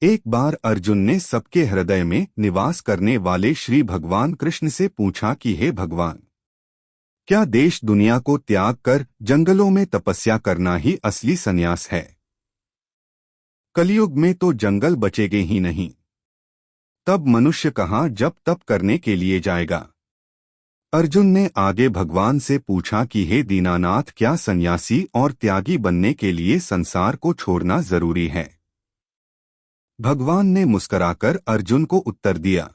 एक बार अर्जुन ने सबके हृदय में निवास करने वाले श्री भगवान कृष्ण से पूछा कि हे भगवान, क्या देश दुनिया को त्याग कर जंगलों में तपस्या करना ही असली संन्यास है? कलयुग में तो जंगल बचेगे ही नहीं। तब मनुष्य कहाँ जप तप करने के लिए जाएगा? अर्जुन ने आगे भगवान से पूछा कि हे दीनानाथ, क्या सन्यासी और त्यागी बनने के लिए संसार को छोड़ना जरूरी है? भगवान ने मुस्कुराकर अर्जुन को उत्तर दिया।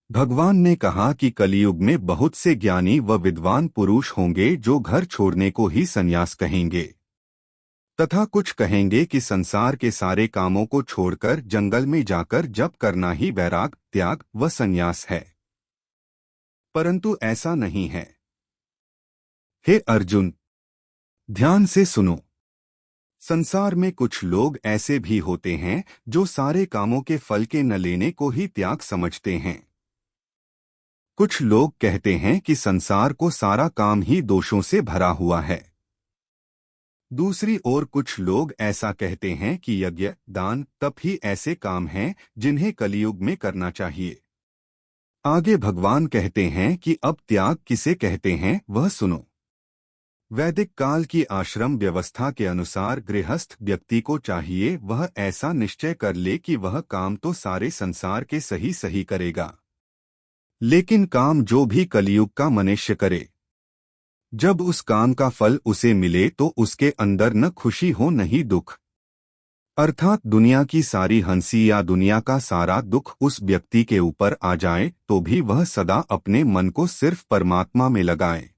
भगवान ने कहा कि कलियुग में बहुत से ज्ञानी व विद्वान पुरुष होंगे जो घर छोड़ने को ही संन्यास कहेंगे, तथा कुछ कहेंगे कि संसार के सारे कामों को छोड़कर जंगल में जाकर जप करना ही वैराग, त्याग व संन्यास है। परंतु ऐसा नहीं है। हे अर्जुन, ध्यान से सुनो। संसार में कुछ लोग ऐसे भी होते हैं जो सारे कामों के फल के न लेने को ही त्याग समझते हैं। कुछ लोग कहते हैं कि संसार को सारा काम ही दोषों से भरा हुआ है। दूसरी ओर कुछ लोग ऐसा कहते हैं कि यज्ञ, दान, तप ही ऐसे काम हैं जिन्हें कलियुग में करना चाहिए। आगे भगवान कहते हैं कि अब त्याग किसे कहते हैं वह सुनो। वैदिक काल की आश्रम व्यवस्था के अनुसार गृहस्थ व्यक्ति को चाहिए वह ऐसा निश्चय कर ले कि वह काम तो सारे संसार के सही सही करेगा, लेकिन काम जो भी कलियुग का मनुष्य करे, जब उस काम का फल उसे मिले तो उसके अंदर न खुशी हो न ही दुख। अर्थात दुनिया की सारी हंसी या दुनिया का सारा दुख उस व्यक्ति के ऊपर आ जाए तो भी वह सदा अपने मन को सिर्फ परमात्मा में लगाए।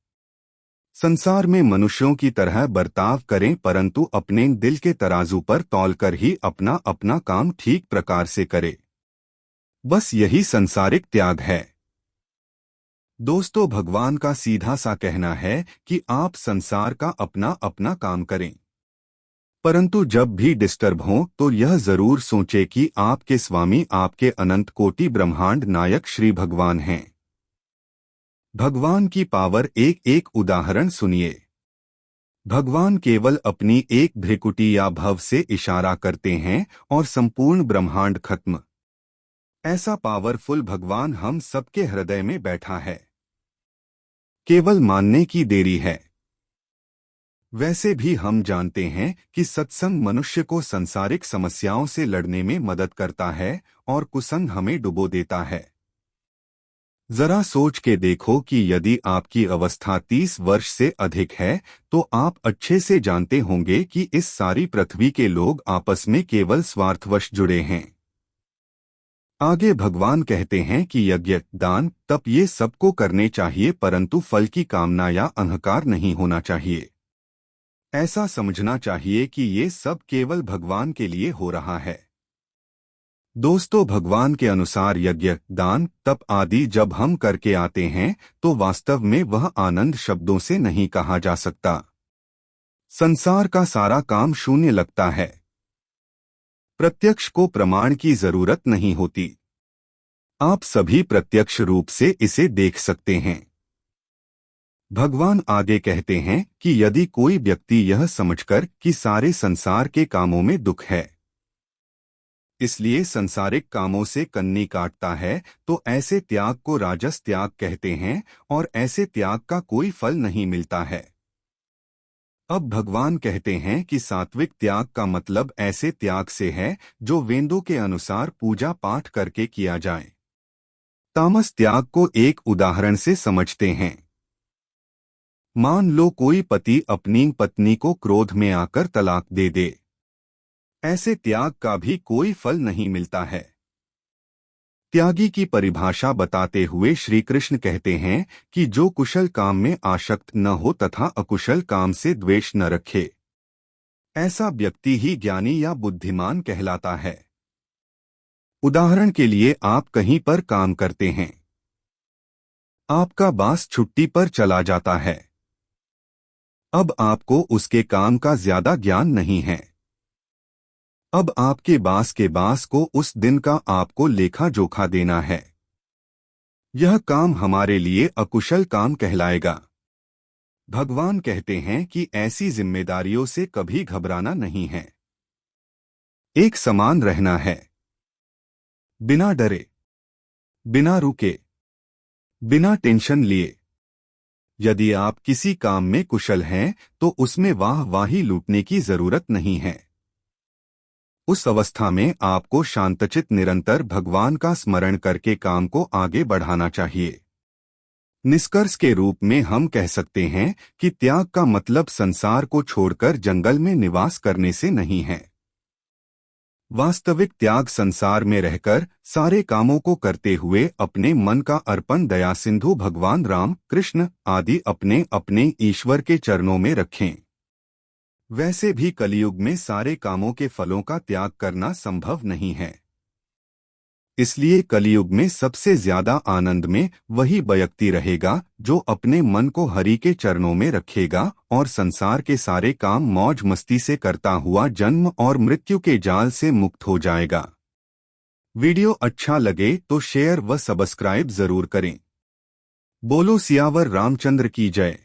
संसार में मनुष्यों की तरह बर्ताव करें, परंतु अपने दिल के तराजू पर तौलकर ही अपना अपना काम ठीक प्रकार से करे। बस यही संसारिक त्याग है। दोस्तों, भगवान का सीधा सा कहना है कि आप संसार का अपना अपना काम करें, परंतु जब भी डिस्टर्ब हों तो यह जरूर सोचें कि आपके स्वामी, आपके अनंत कोटि ब्रह्मांड नायक श्री भगवान हैं। भगवान की पावर एक एक उदाहरण सुनिए। भगवान केवल अपनी एक भ्रिकुटी या भव से इशारा करते हैं और संपूर्ण ब्रह्मांड खत्म। ऐसा पावरफुल भगवान हम सबके हृदय में बैठा है, केवल मानने की देरी है। वैसे भी हम जानते हैं कि सत्संग मनुष्य को सांसारिक समस्याओं से लड़ने में मदद करता है और कुसंग हमें डुबो देता है। जरा सोच के देखो कि यदि आपकी अवस्था 30 वर्ष से अधिक है तो आप अच्छे से जानते होंगे कि इस सारी पृथ्वी के लोग आपस में केवल स्वार्थवश जुड़े हैं। आगे भगवान कहते हैं कि यज्ञ, दान, तप ये सबको करने चाहिए, परंतु फल की कामना या अहंकार नहीं होना चाहिए। ऐसा समझना चाहिए कि ये सब केवल भगवान के लिए हो रहा है। दोस्तों, भगवान के अनुसार यज्ञ, दान, तप आदि जब हम करके आते हैं तो वास्तव में वह आनंद शब्दों से नहीं कहा जा सकता। संसार का सारा काम शून्य लगता है। प्रत्यक्ष को प्रमाण की जरूरत नहीं होती। आप सभी प्रत्यक्ष रूप से इसे देख सकते हैं। भगवान आगे कहते हैं कि यदि कोई व्यक्ति यह समझकर कि सारे संसार के कामों में दुख है, इसलिए संसारिक कामों से कन्नी काटता है, तो ऐसे त्याग को राजस त्याग कहते हैं और ऐसे त्याग का कोई फल नहीं मिलता है। अब भगवान कहते हैं कि सात्विक त्याग का मतलब ऐसे त्याग से है जो वेदों के अनुसार पूजा पाठ करके किया जाए। तामस त्याग को एक उदाहरण से समझते हैं। मान लो कोई पति अपनी पत्नी को क्रोध में आकर तलाक दे दे। ऐसे त्याग का भी कोई फल नहीं मिलता है। त्यागी की परिभाषा बताते हुए श्री कृष्ण कहते हैं कि जो कुशल काम में आसक्त न हो तथा अकुशल काम से द्वेष न रखे, ऐसा व्यक्ति ही ज्ञानी या बुद्धिमान कहलाता है। उदाहरण के लिए, आप कहीं पर काम करते हैं, आपका बॉस छुट्टी पर चला जाता है। अब आपको उसके काम का ज्यादा ज्ञान नहीं है। अब आपके बॉस के बॉस को उस दिन का आपको लेखा जोखा देना है। यह काम हमारे लिए अकुशल काम कहलाएगा। भगवान कहते हैं कि ऐसी जिम्मेदारियों से कभी घबराना नहीं है। एक समान रहना है, बिना डरे, बिना रुके, बिना टेंशन लिए। यदि आप किसी काम में कुशल हैं तो उसमें वाह-वाही लूटने की जरूरत नहीं है। उस अवस्था में आपको शांतचित निरंतर भगवान का स्मरण करके काम को आगे बढ़ाना चाहिए। निष्कर्ष के रूप में हम कह सकते हैं कि त्याग का मतलब संसार को छोड़कर जंगल में निवास करने से नहीं है। वास्तविक त्याग संसार में रहकर सारे कामों को करते हुए अपने मन का अर्पण दया सिंधु भगवान राम, कृष्ण आदि अपने अपने ईश्वर के चरणों में रखें। वैसे भी कलयुग में सारे कामों के फलों का त्याग करना संभव नहीं है। इसलिए कलयुग में सबसे ज्यादा आनंद में वही व्यक्ति रहेगा जो अपने मन को हरि के चरणों में रखेगा और संसार के सारे काम मौज मस्ती से करता हुआ जन्म और मृत्यु के जाल से मुक्त हो जाएगा। वीडियो अच्छा लगे तो शेयर व सब्सक्राइब जरूर करें। बोलो सियावर रामचंद्र की जय।